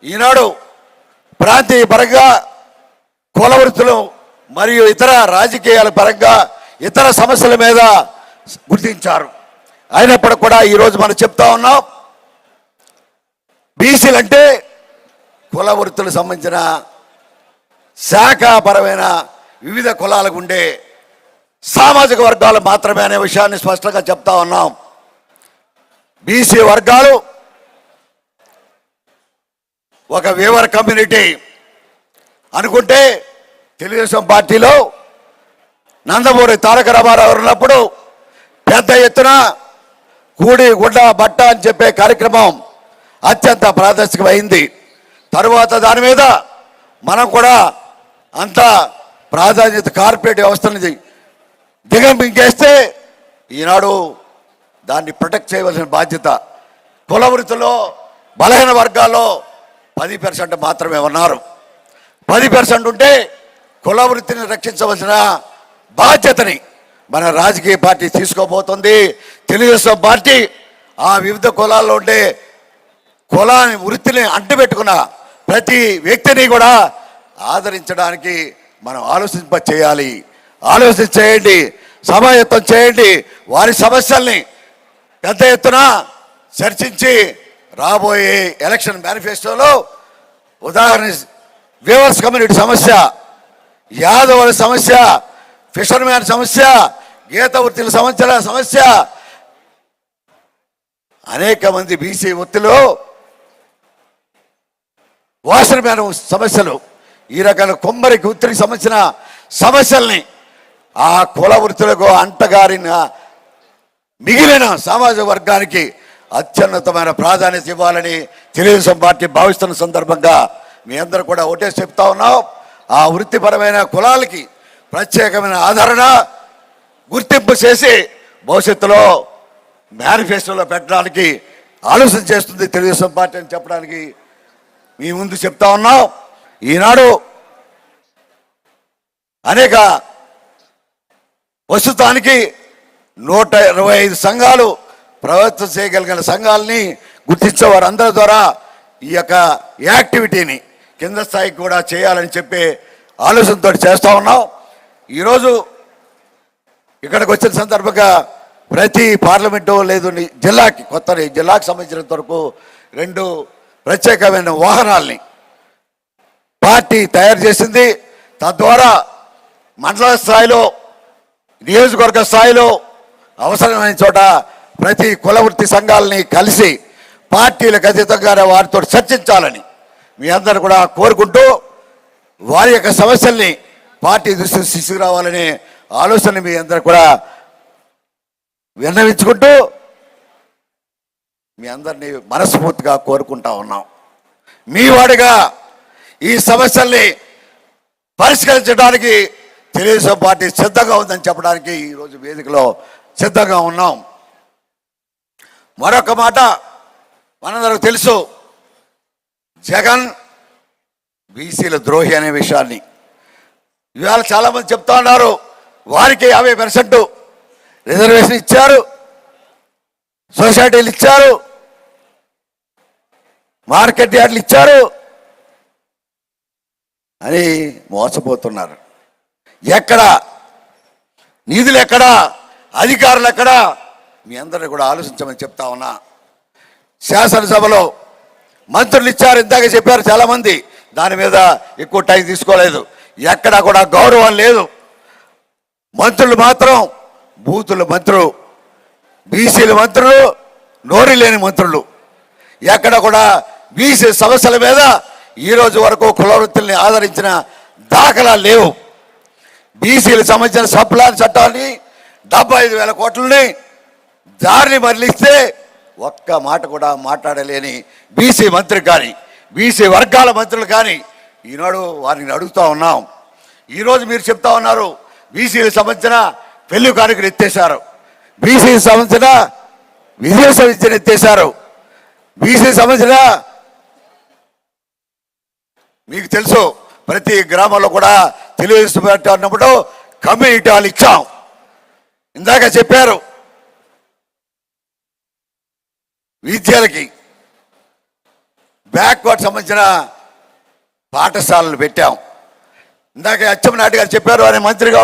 ఈనాడు ప్రాంతీయ పరంగా కుల వృత్తులు మరియు ఇతర రాజకీయాల పరంగా ఇతర సమస్యల మీద గుర్తించారు. అయినప్పటికీ కూడా ఈరోజు మనం చెప్తా ఉన్నాం, బీసీలు అంటే కుల వృత్తులకు సంబంధించిన శాఖాపరమైన వివిధ కులాలకు ఉండే సామాజిక వర్గాలు మాత్రమే అనే విషయాన్ని స్పష్టంగా చెప్తా ఉన్నాం. బీసీ వర్గాలు ఒక వేవర్ కమ్యూనిటీ అనుకుంటే తెలుగుదేశం పార్టీలో నందమూరి తారక రామారావు ఉన్నప్పుడు పెద్ద ఎత్తున కూడి గుడ్డ బట్ట అని చెప్పే కార్యక్రమం అత్యంత ప్రాదేశికమైంది. తరువాత దాని మీద మనం కూడా అంత ప్రాధాన్యత కార్పొరేట్ వ్యవస్థని దిగమింగేస్తే ఈనాడు దాన్ని ప్రొటెక్ట్ చేయవలసిన బాధ్యత కుల వృత్తిలో బలహీన వర్గాల్లో 10% మాత్రమే ఉన్నారు. 10% ఉంటే కుల వృత్తిని రక్షించవలసిన బాధ్యతని మన రాజకీయ పార్టీ తీసుకోబోతుంది. తెలుగుదేశం పార్టీ ఆ వివిధ కులాల్లో ఉండే కులాన్ని వృత్తిని అంటుపెట్టుకున్న ప్రతి వ్యక్తిని కూడా ఆదరించడానికి మనం చేయాలి. ఆలోచన చేయండి, సమాయత్తం చేయండి. వారి సమస్యల్ని పెద్ద ఎత్తున చర్చించి రాబోయే ఎలక్షన్ మేనిఫెస్టోలో ఉదాహరణ వేవర్స్ కమ్యూనిటీ సమస్య, యాదవుల సమస్య, ఫిషర్మ్యాన్ సమస్య, గీత వృత్తుల సమస్య, అనేక మంది బీసీ వృత్తిలో వాషర్మ్యాన్ సమస్యలు, ఈ రకాల కొమ్మరి వృత్తికి సంబంధించిన సమస్యల్ని ఆ కుల వృత్తులకు అంటగారిన మిగిలిన సామాజిక వర్గానికి అత్యున్నతమైన ప్రాధాన్యత ఇవ్వాలని తెలుగుదేశం పార్టీ భావిస్తున్న సందర్భంగా మీ అందరూ కూడా ఒకటే చెప్తా ఉన్నాం. ఆ వృత్తిపరమైన కులాలకి ప్రత్యేకమైన ఆదరణ గుర్తింపు చేసి భవిష్యత్తులో మేనిఫెస్టోలో పెట్టడానికి ఆలోచన చేస్తుంది తెలుగుదేశం పార్టీ అని చెప్పడానికి మీ ముందు చెప్తా ఉన్నాం. ఈనాడు అనేక ప్రస్తుతానికి 125 సంఘాలు ప్రభుత్వం చేయగలిగిన సంఘాలని గుర్తించే వారందరి ద్వారా ఈ యొక్క యాక్టివిటీని కింద స్థాయికి కూడా చేయాలని చెప్పి ఆలోచనతో చేస్తూ ఉన్నాం. ఈరోజు ఇక్కడికి వచ్చిన సందర్భంగా ప్రతి పార్లమెంటు లేదు జిల్లాకి కొత్త జిల్లాకు సంబంధించినంత వరకు 2 ప్రత్యేకమైన వాహనాల్ని పార్టీ తయారు చేసింది. తద్వారా మండల స్థాయిలో నియోజకవర్గ స్థాయిలో అవసరమైన చోట ప్రతి కుల వృత్తి సంఘాలని కలిసి పార్టీలకు అతీతంగానే వారితో చర్చించాలని మీ అందరూ కూడా కోరుకుంటూ వారి యొక్క సమస్యల్ని పార్టీ దృష్టికి తీసుకురావాలనే ఆలోచన మీ అందరూ కూడా విన్నవించుకుంటూ మీ అందరినీ మనస్ఫూర్తిగా కోరుకుంటా ఉన్నాం. మీ వాడిగా ఈ సమస్యల్ని పరిష్కరించడానికి తెలుగుదేశం పార్టీ సిద్ధంగా ఉందని చెప్పడానికి ఈరోజు వేదికలో సిద్ధంగా ఉన్నాం. మరొక మాట మనందరికి తెలుసు, జగన్ బీసీల ద్రోహి అనే విషయాన్ని ఇవాళ చాలామంది చెప్తా ఉన్నారు. వారికి 50% రిజర్వేషన్ ఇచ్చారు, సొసైటీలు ఇచ్చారు, మార్కెట్ యార్డ్లు ఇచ్చారు అని మోసపోతున్నారు. ఎక్కడ నిధులు, ఎక్కడ అధికారులు, ఎక్కడ మీ అందరినీ కూడా ఆలోచించమని చెప్తా ఉన్నా. శాసనసభలో మంత్రులు ఇచ్చారు, ఇందాక చెప్పారు చాలామంది, దాని మీద ఎక్కువ టైం తీసుకోలేదు. ఎక్కడ కూడా గౌరవం లేదు. మంత్రులు మాత్రం బూతుల మంత్రులు, బీసీల మంత్రులు, నోరు లేని మంత్రులు. ఎక్కడ కూడా బీసీ సమస్యల మీద ఈరోజు వరకు కుల వృత్తుల్ని ఆదరించిన దాఖలాలు లేవు. బీసీలకు సంబంధించిన సప్లాన్ చట్టాన్ని 75,000 కోట్లని దారిని మరలిస్తే ఒక్క మాట కూడా మాట్లాడలేని బీసీ మంత్రి కానీ బీసీ వర్గాల మంత్రులు కానీ ఈనాడు వారిని అడుగుతూ ఉన్నాం. ఈరోజు మీరు చెప్తా ఉన్నారు బీసీలకు సంబంధించిన పెళ్లి కానుకలు ఎత్తేశారు, బీసీకి సంబంధించిన విదేశ విద్యను ఎత్తేశారు, బీసీకి సంబంధించిన మీకు తెలుసు ప్రతి గ్రామంలో కూడా తెలుగుదేశం పార్టీ అన్నప్పుడు కమ్యూనిటీ హాల్ ఇచ్చాం. ఇందాక చెప్పారు విద్యలకి బ్యాక్వర్డ్ సంబంధించిన పాఠశాలలు పెట్టాం. ఇందాక అచ్చెన్నాయుడు గారు చెప్పారు, ఆయన మంత్రిగా